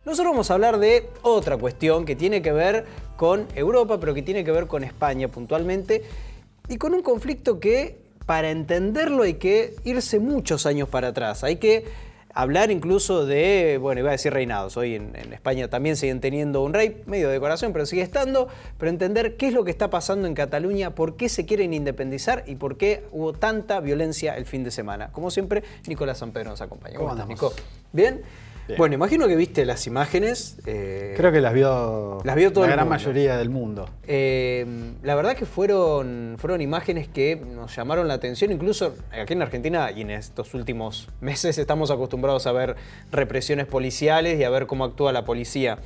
Nosotros vamos a hablar de otra cuestión que tiene que ver con Europa, pero que tiene que ver con España puntualmente, y con un conflicto que, para entenderlo, hay que irse muchos años para atrás. Hay que hablar incluso de, bueno, iba a decir reinados. Hoy en España también siguen teniendo un rey, medio de decoración, pero sigue estando. Pero entender qué es lo que está pasando en Cataluña, por qué se quieren independizar y por qué hubo tanta violencia el fin de semana. Como siempre, Nicolás Sampedro nos acompaña. ¿Cómo estás, andamos? Nico? ¿Bien? Bien. Bueno, imagino que viste las imágenes. Creo que las vio todo la el gran mundo. mayoría del mundo. La verdad que fueron imágenes que nos llamaron la atención. Incluso aquí en Argentina y en estos últimos meses estamos acostumbrados a ver represiones policiales y a ver cómo actúa la policía.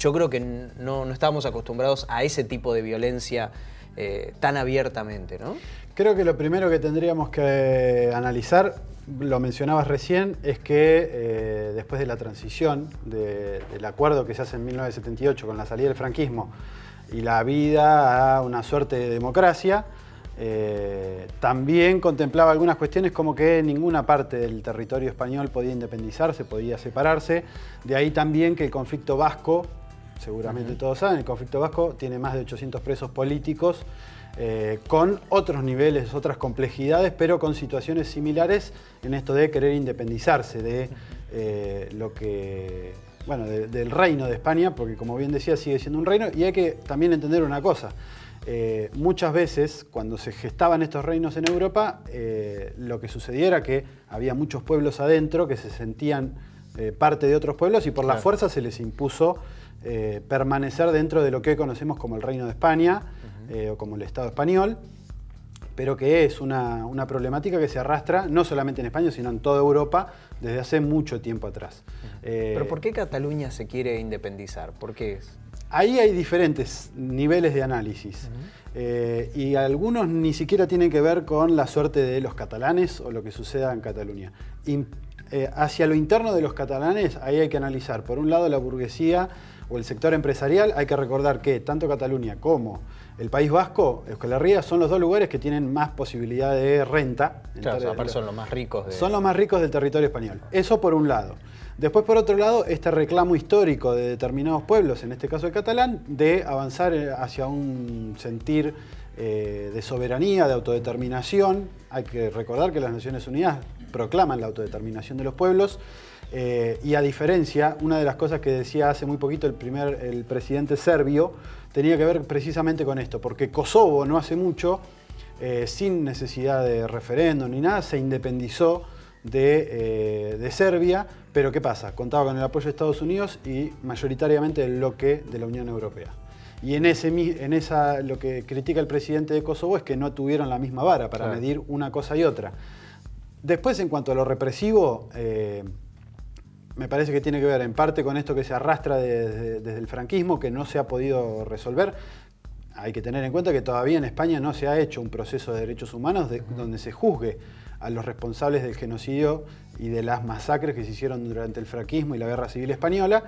Yo creo que no estábamos acostumbrados a ese tipo de violencia tan abiertamente, ¿no? Creo que lo primero que tendríamos que analizar, lo mencionabas recién, es que después de la transición del acuerdo que se hace en 1978 con la salida del franquismo y la vida a una suerte de democracia, también contemplaba algunas cuestiones como que ninguna parte del territorio español podía independizarse, podía separarse. De ahí también que el conflicto vasco, seguramente todos saben, el conflicto vasco tiene más de 800 presos políticos, con otros niveles, otras complejidades, pero con situaciones similares en esto de querer independizarse de del reino de España, porque como bien decía, sigue siendo un reino. Y hay que también entender una cosa. Muchas veces, cuando se gestaban estos reinos en Europa, lo que sucedía era que había muchos pueblos adentro que se sentían parte de otros pueblos y por la fuerza se les impuso permanecer dentro de lo que hoy conocemos como el Reino de España, o como el Estado español, pero que es una problemática que se arrastra no solamente en España, sino en toda Europa desde hace mucho tiempo atrás. ¿Pero por qué Cataluña se quiere independizar? ¿Por qué es? Ahí hay diferentes niveles de análisis. Y algunos ni siquiera tienen que ver con la suerte de los catalanes o lo que suceda en Cataluña. Hacia lo interno de los catalanes, ahí hay que analizar, por un lado, la burguesía o el sector empresarial. Hay que recordar que tanto Cataluña como el País Vasco, Euskal Herria, son los dos lugares que tienen más posibilidad de renta. Claro, aparte son los más ricos. Son los más ricos del territorio español. Eso por un lado. Después, por otro lado, este reclamo histórico de determinados pueblos, en este caso el catalán, de avanzar hacia un sentir de soberanía, de autodeterminación. Hay que recordar que las Naciones Unidas proclaman la autodeterminación de los pueblos. Y a diferencia, una de las cosas que decía hace muy poquito el presidente serbio tenía que ver precisamente con esto, porque Kosovo no hace mucho, sin necesidad de referéndum ni nada, se independizó de Serbia, pero ¿qué pasa? Contaba con el apoyo de Estados Unidos y mayoritariamente del bloque de la Unión Europea. Y lo que critica el presidente de Kosovo es que no tuvieron la misma vara para medir una cosa y otra. Después, en cuanto a lo represivo, me parece que tiene que ver en parte con esto que se arrastra desde el franquismo, que no se ha podido resolver. Hay que tener en cuenta que todavía en España no se ha hecho un proceso de derechos humanos donde se juzgue a los responsables del genocidio y de las masacres que se hicieron durante el franquismo y la Guerra Civil Española.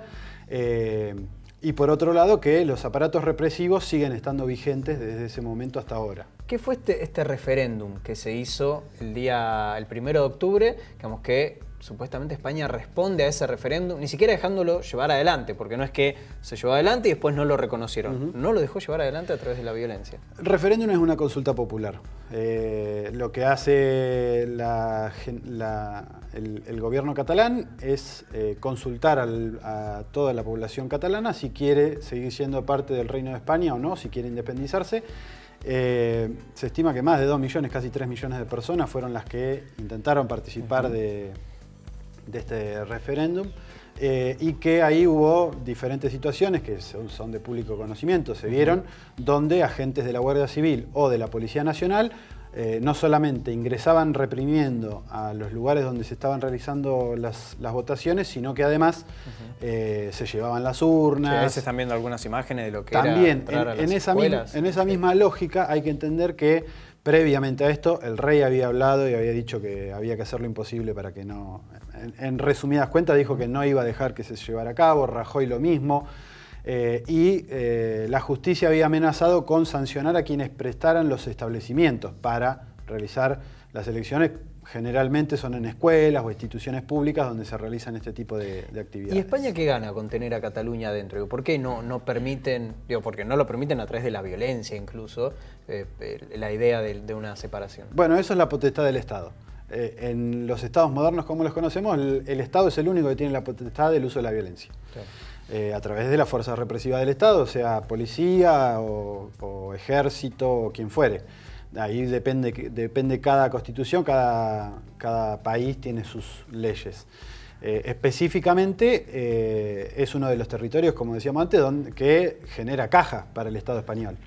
Y por otro lado, que los aparatos represivos siguen estando vigentes desde ese momento hasta ahora. ¿Qué fue este referéndum que se hizo el 1 de octubre? Digamos que supuestamente España responde a ese referéndum, ni siquiera dejándolo llevar adelante, porque no es que se llevó adelante y después no lo reconocieron. No lo dejó llevar adelante a través de la violencia. El referéndum es una consulta popular. Lo que hace el gobierno catalán es consultar a toda la población catalana si quiere seguir siendo parte del Reino de España o no, si quiere independizarse. Se estima que más de 2 millones, casi 3 millones de personas fueron las que intentaron participar de este referéndum, y que ahí hubo diferentes situaciones que son de público conocimiento, se vieron, donde agentes de la Guardia Civil o de la Policía Nacional no solamente ingresaban reprimiendo a los lugares donde se estaban realizando las votaciones, sino que además se llevaban las urnas. Sí, a veces están viendo algunas imágenes de lo que también, era entrar a las escuelas. En esa misma lógica hay que entender que previamente a esto el rey había hablado y había dicho que había que hacer lo imposible para que no... En resumidas cuentas dijo que no iba a dejar que se llevara a cabo, Rajoy lo mismo. La justicia había amenazado con sancionar a quienes prestaran los establecimientos para realizar las elecciones, generalmente son en escuelas o instituciones públicas donde se realizan este tipo de actividades. ¿Y España qué gana con tener a Cataluña adentro? ¿Por qué no permiten, porque no lo permiten a través de la violencia incluso, la idea de una separación? Bueno, eso es la potestad del Estado. En los estados modernos, como los conocemos, el Estado es el único que tiene la potestad del uso de la violencia. Claro. A través de la fuerza represiva del Estado, sea policía o ejército o quien fuere. Ahí depende cada constitución, cada país tiene sus leyes. Específicamente es uno de los territorios, como decíamos antes, que genera caja para el Estado español.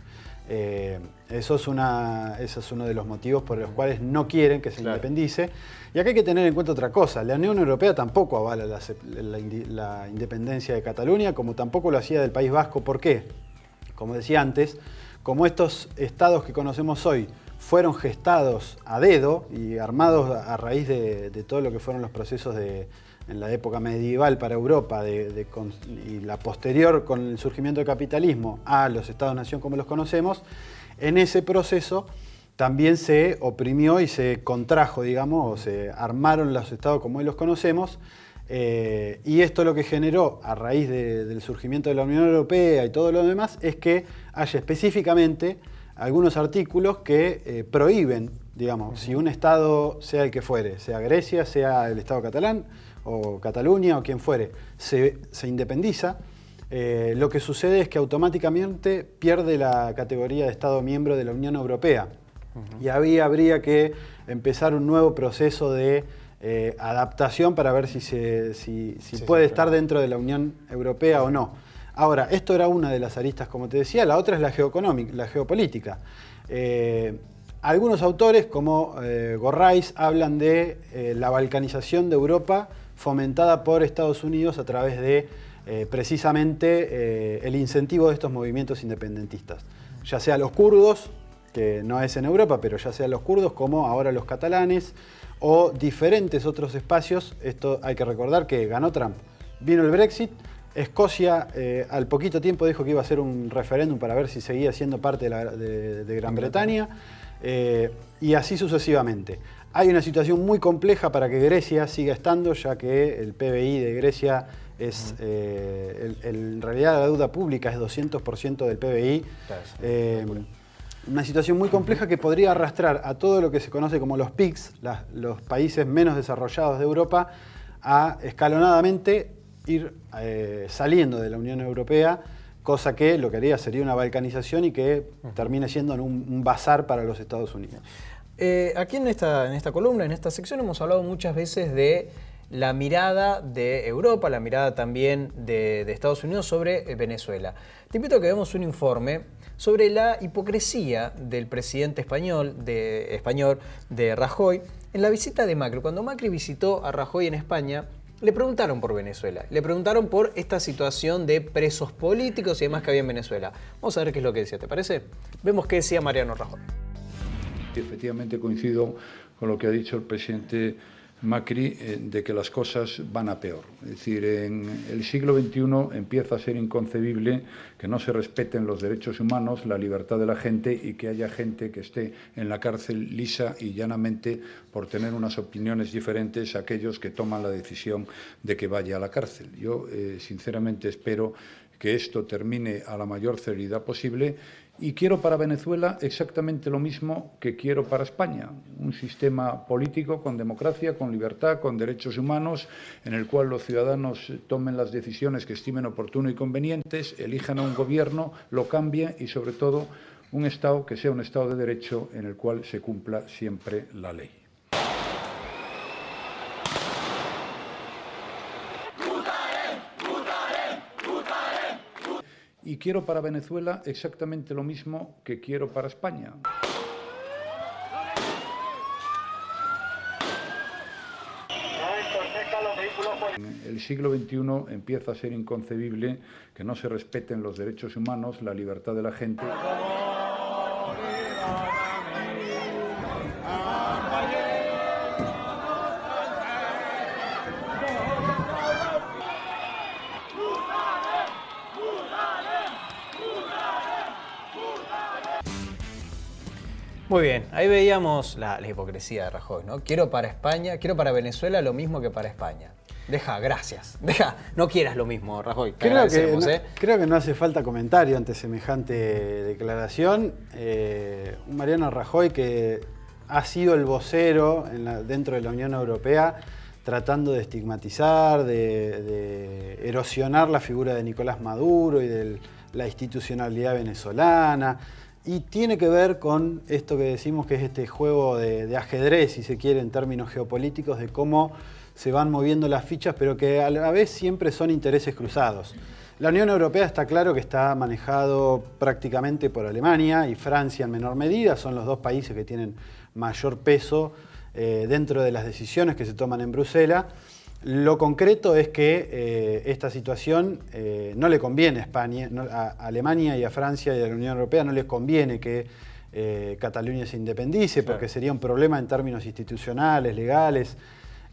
Eso es uno de los motivos por los cuales no quieren que se independice. Y acá hay que tener en cuenta otra cosa. La Unión Europea tampoco avala la independencia de Cataluña, como tampoco lo hacía del País Vasco. ¿Por qué? Como decía antes, como estos estados que conocemos hoy fueron gestados a dedo y armados a raíz de todo lo que fueron los procesos en la época medieval para Europa y la posterior con el surgimiento del capitalismo a los estados-nación como los conocemos, en ese proceso también se oprimió y se contrajo, digamos, o se armaron los estados como hoy los conocemos, y esto lo que generó a raíz del surgimiento de la Unión Europea y todo lo demás es que haya específicamente algunos artículos que prohíben, digamos, si un estado, sea el que fuere, sea Grecia, sea el estado catalán o Cataluña o quien fuere, se independiza, lo que sucede es que automáticamente pierde la categoría de estado miembro de la Unión Europea. Y habría que empezar un nuevo proceso de adaptación para ver si puede estar dentro de la Unión Europea o no. Ahora, esto era una de las aristas, como te decía, la otra es la geopolítica. Algunos autores, como Gorraiz, hablan de la balcanización de Europa fomentada por Estados Unidos a través de precisamente el incentivo de estos movimientos independentistas. Ya sea los kurdos, que no es en Europa, pero ya sea los kurdos como ahora los catalanes, o diferentes otros espacios. Esto hay que recordar que ganó Trump. Vino el Brexit. Escocia al poquito tiempo dijo que iba a hacer un referéndum para ver si seguía siendo parte de Gran Bretaña, y así sucesivamente. Hay una situación muy compleja para que Grecia siga estando, ya que el PBI de Grecia es, en realidad la deuda pública es 200% del PBI. Una situación muy compleja que podría arrastrar a todo lo que se conoce como los PIGS, los países menos desarrollados de Europa, a escalonadamente ir saliendo de la Unión Europea, cosa que lo que haría sería una balcanización y que termine siendo un bazar para los Estados Unidos. Aquí en esta columna, en esta sección, hemos hablado muchas veces de la mirada de Europa, la mirada también de Estados Unidos sobre Venezuela. Te invito a que veamos un informe sobre la hipocresía del presidente español de Rajoy en la visita de Macri. Cuando Macri visitó a Rajoy en España, le preguntaron por Venezuela, le preguntaron por esta situación de presos políticos y demás que había en Venezuela. Vamos a ver qué es lo que decía, ¿te parece? Vemos qué decía Mariano Rajoy. Efectivamente coincido con lo que ha dicho el presidente Macri, de que las cosas van a peor. Es decir, en el siglo XXI empieza a ser inconcebible que no se respeten los derechos humanos, la libertad de la gente y que haya gente que esté en la cárcel lisa y llanamente por tener unas opiniones diferentes a aquellos que toman la decisión de que vaya a la cárcel. Yo, sinceramente, espero que esto termine a la mayor celeridad posible. Y quiero para Venezuela exactamente lo mismo que quiero para España, un sistema político con democracia, con libertad, con derechos humanos, en el cual los ciudadanos tomen las decisiones que estimen oportuno y convenientes, elijan a un gobierno, lo cambien y, sobre todo, un Estado que sea un Estado de Derecho en el cual se cumpla siempre la ley. Y quiero para Venezuela exactamente lo mismo que quiero para España. En el siglo XXI empieza a ser inconcebible que no se respeten los derechos humanos, la libertad de la gente. Muy bien, ahí veíamos la hipocresía de Rajoy, ¿no? Quiero para España, quiero para Venezuela lo mismo que para España. Gracias. No quieras lo mismo, Rajoy. Creo que no hace falta comentario ante semejante declaración. Un Mariano Rajoy que ha sido el vocero dentro de la Unión Europea tratando de estigmatizar, de erosionar la figura de Nicolás Maduro y de la institucionalidad venezolana. Y tiene que ver con esto que decimos que es este juego de ajedrez, si se quiere, en términos geopolíticos, de cómo se van moviendo las fichas, pero que a la vez siempre son intereses cruzados. La Unión Europea está claro que está manejado prácticamente por Alemania y Francia en menor medida, son los dos países que tienen mayor peso dentro de las decisiones que se toman en Bruselas. Lo concreto es que esta situación no le conviene a España, a Alemania y a Francia y a la Unión Europea no les conviene que Cataluña se independice, porque sería un problema en términos institucionales, legales.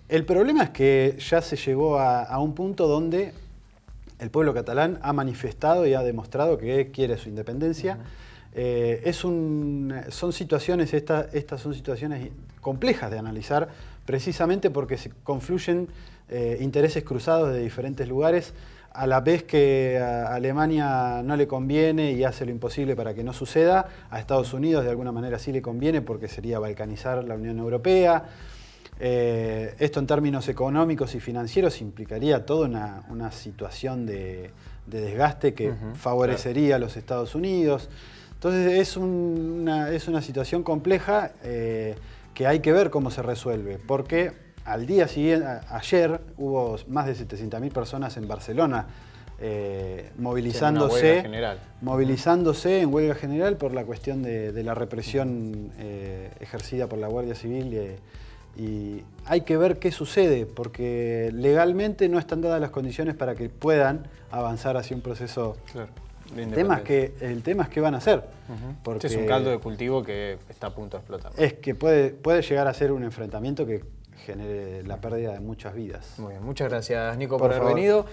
El problema es que ya se llegó a un punto donde el pueblo catalán ha manifestado y ha demostrado que quiere su independencia. Son situaciones, estas son situaciones complejas de analizar, precisamente porque se confluyen intereses cruzados de diferentes lugares, a la vez que a Alemania no le conviene y hace lo imposible para que no suceda, a Estados Unidos de alguna manera sí le conviene porque sería balcanizar la Unión Europea. Esto en términos económicos y financieros implicaría toda una situación de desgaste que favorecería a los Estados Unidos. Entonces es una situación compleja que hay que ver cómo se resuelve, porque al día siguiente, ayer hubo más de 700.000 personas en Barcelona movilizándose en huelga general por la cuestión de la represión ejercida por la Guardia Civil. Y hay que ver qué sucede, porque legalmente no están dadas las condiciones para que puedan avanzar hacia un proceso. Claro, el tema es qué van a hacer. Porque es un caldo de cultivo que está a punto de explotar. Es que puede llegar a ser un enfrentamiento que genere la pérdida de muchas vidas. Muy bien, muchas gracias, Nico, por haber venido.